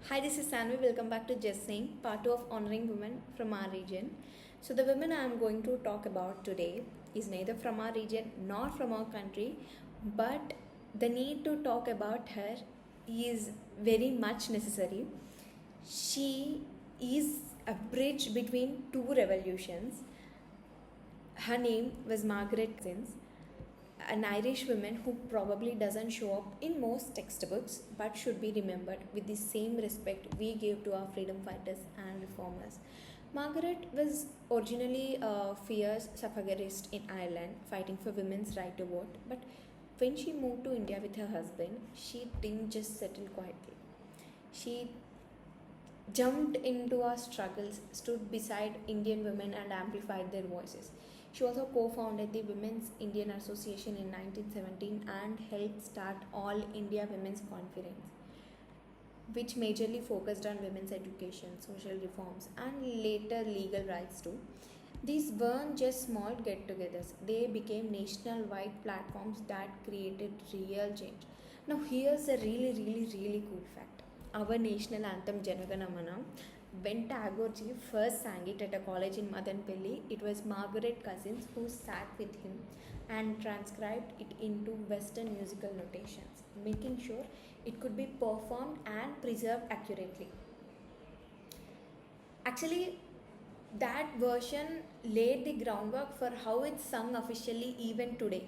Hi, this is Sanvi. Welcome back to Just Saying, part 2 of Honoring Women from our region. So, the women I am going to talk about today is neither from our region nor from our country, but the need to talk about her is very much necessary. She is a bridge between two revolutions. Her name was Margaret Cousins, an Irish woman who probably doesn't show up in most textbooks but should be remembered with the same respect we gave to our freedom fighters and reformers. Margaret was originally a fierce suffragist in Ireland fighting for women's right to vote, but when she moved to India with her husband, she didn't just settle quietly. She jumped into our struggles, stood beside Indian women, and amplified their voices. She also co founded the Women's Indian Association in 1917 and helped start All India Women's Conference, which majorly focused on women's education, social reforms, and later legal rights too. These weren't just small get togethers, they became national-wide platforms that created real change. Now, here's a really cool fact. Our national anthem Janaganamana, when Tagore ji first sang it at a college in Madanpalli, it was Margaret Cousins who sat with him and transcribed it into Western musical notations, making sure it could be performed and preserved accurately. Actually, that version laid the groundwork for how it's sung officially even today.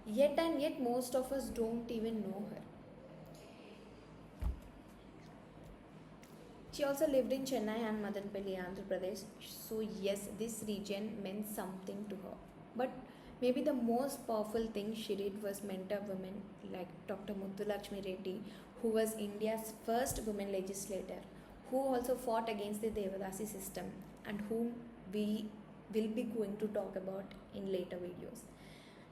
Yet most of us don't even know her. She also lived in Chennai and Madanpalli, Andhra Pradesh. So yes, this region meant something to her. But maybe the most powerful thing she did was mentor women like Dr. Muthulakshmi Reddy, who was India's first women legislator, who also fought against the Devadasi system and whom we will be going to talk about in later videos.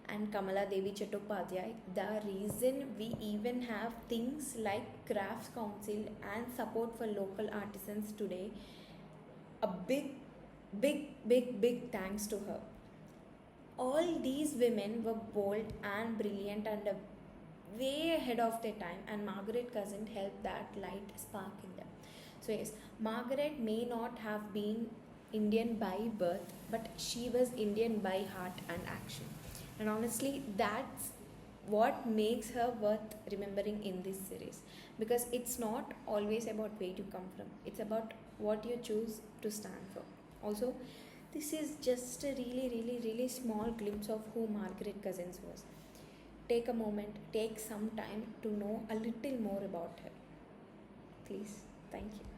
And Kamala Devi Chattopadhyay, the reason we even have things like Crafts Council and support for local artisans today, a big thanks to her. All these women were bold and brilliant and way ahead of their time, and Margaret Cousin helped that light spark in them. So yes, Margaret may not have been Indian by birth, but she was Indian by heart and action. And honestly, that's what makes her worth remembering in this series, because it's not always about where you come from, it's about what you choose to stand for. Also, this is just a really small glimpse of who Margaret Cousins was. Take a moment, take some time to know a little more about her. Please, thank you.